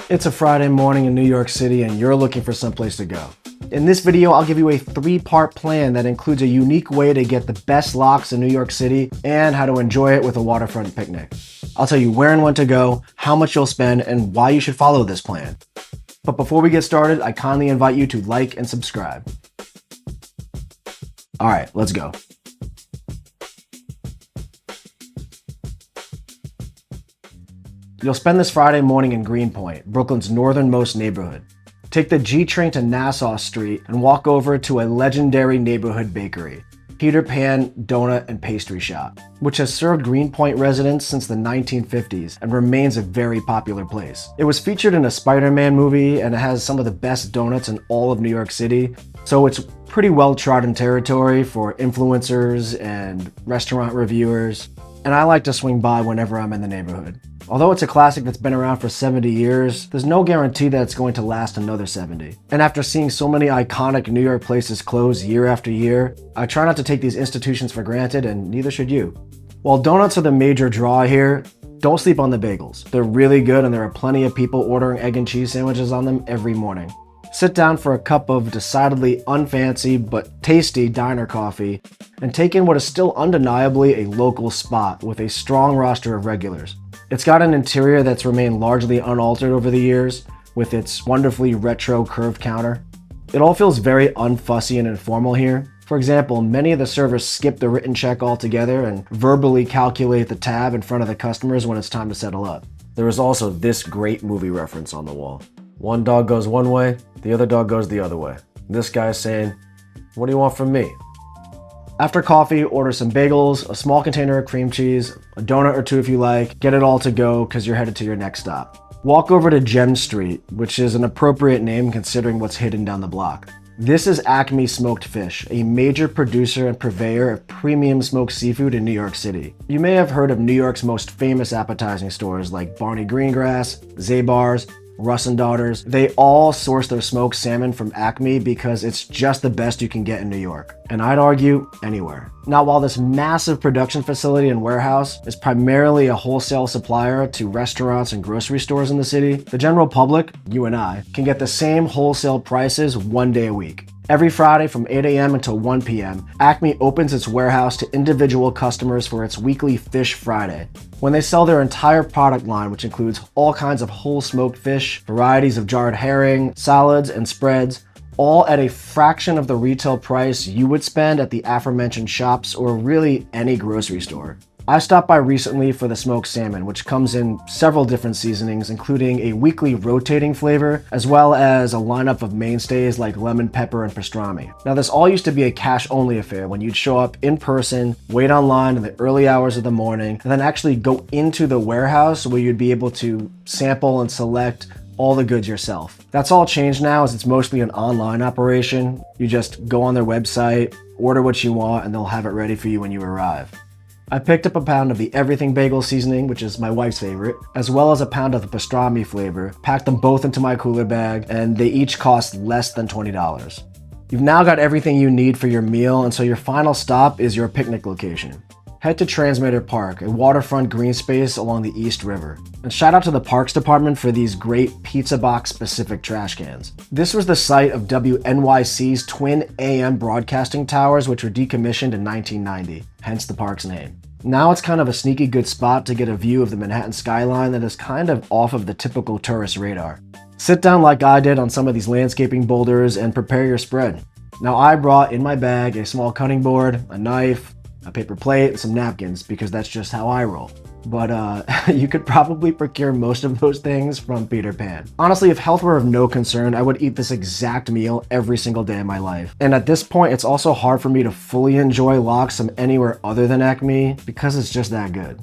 It's a Friday morning in New York City and you're looking for someplace to go. In this video, I'll give you a 3-part plan that includes a unique way to get the best lox in New York City and how to enjoy it with a waterfront picnic. I'll tell you where and when to go, how much you'll spend, and why you should follow this plan. But before we get started, I kindly invite you to like and subscribe. All right, let's go. You'll spend this Friday morning in Greenpoint, Brooklyn's northernmost neighborhood. Take the G train to Nassau Street and walk over to a legendary neighborhood bakery, Peter Pan Donut and Pastry Shop, which has served Greenpoint residents since the 1950s and remains a very popular place. It was featured in a Spider-Man movie and it has some of the best donuts in all of New York City, so it's pretty well-trodden territory for influencers and restaurant reviewers, and I like to swing by whenever I'm in the neighborhood. Although it's a classic that's been around for 70 years, there's no guarantee that it's going to last another 70. And after seeing so many iconic New York places close year after year, I try not to take these institutions for granted, and neither should you. While donuts are the major draw here, don't sleep on the bagels. They're really good and there are plenty of people ordering egg and cheese sandwiches on them every morning. Sit down for a cup of decidedly unfancy but tasty diner coffee and take in what is still undeniably a local spot with a strong roster of regulars. It's got an interior that's remained largely unaltered over the years, with its wonderfully retro curved counter. It all feels very unfussy and informal here. For example, many of the servers skip the written check altogether and verbally calculate the tab in front of the customers when it's time to settle up. There is also this great movie reference on the wall. One dog goes one way, the other dog goes the other way. This guy's saying, "What do you want from me?" After coffee, order some bagels, a small container of cream cheese, a donut or two if you like, get it all to go because you're headed to your next stop. Walk over to Gem Street, which is an appropriate name considering what's hidden down the block. This is Acme Smoked Fish, a major producer and purveyor of premium smoked seafood in New York City. You may have heard of New York's most famous appetizing stores like Barney Greengrass, Zabar's, Russ and Daughters. They all source their smoked salmon from Acme because it's just the best you can get in New York. And I'd argue anywhere. Now, while this massive production facility and warehouse is primarily a wholesale supplier to restaurants and grocery stores in the city, the general public, you and I, can get the same wholesale prices one day a week. Every Friday from 8 a.m. until 1 p.m., Acme opens its warehouse to individual customers for its weekly Fish Friday, when they sell their entire product line, which includes all kinds of whole smoked fish, varieties of jarred herring, salads, and spreads, all at a fraction of the retail price you would spend at the aforementioned shops or really any grocery store. I stopped by recently for the smoked salmon, which comes in several different seasonings, including a weekly rotating flavor, as well as a lineup of mainstays like lemon pepper and pastrami. Now, this all used to be a cash-only affair when you'd show up in person, wait online in the early hours of the morning, and then actually go into the warehouse where you'd be able to sample and select all the goods yourself. That's all changed now, as it's mostly an online operation. You just go on their website, order what you want, and they'll have it ready for you when you arrive. I picked up a pound of the everything bagel seasoning, which is my wife's favorite, as well as a pound of the pastrami flavor, packed them both into my cooler bag, and they each cost less than $20. You've now got everything you need for your meal, and so your final stop is your picnic location. Head to Transmitter Park, a waterfront green space along the East River. And shout out to the Parks Department for these great pizza box specific trash cans. This was the site of NYC's twin AM broadcasting towers, which were decommissioned in 1990, hence the park's name. Now it's kind of a sneaky good spot to get a view of the Manhattan skyline that is kind of off of the typical tourist radar. Sit down like I did on some of these landscaping boulders and prepare your spread. Now, I brought in my bag a small cutting board, a knife, a paper plate, and some napkins because that's just how I roll. But you could probably procure most of those things from Peter Pan. Honestly, if health were of no concern, I would eat this exact meal every single day of my life. And at this point, it's also hard for me to fully enjoy lox from anywhere other than Acme because it's just that good.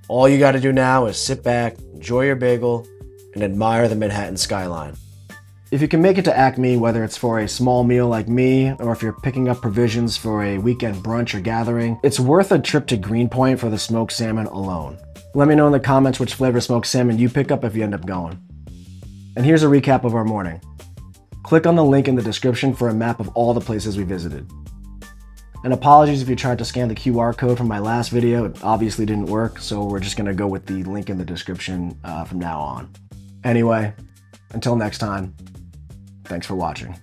All you gotta do now is sit back, enjoy your bagel, and admire the Manhattan skyline. If you can make it to Acme, whether it's for a small meal like me, or if you're picking up provisions for a weekend brunch or gathering, it's worth a trip to Greenpoint for the smoked salmon alone. Let me know in the comments which flavor smoked salmon you pick up if you end up going. And here's a recap of our morning. Click on the link in the description for a map of all the places we visited. And apologies if you tried to scan the QR code from my last video, it obviously didn't work, so we're just gonna go with the link in the description from now on. Anyway, Until next time, thanks for watching.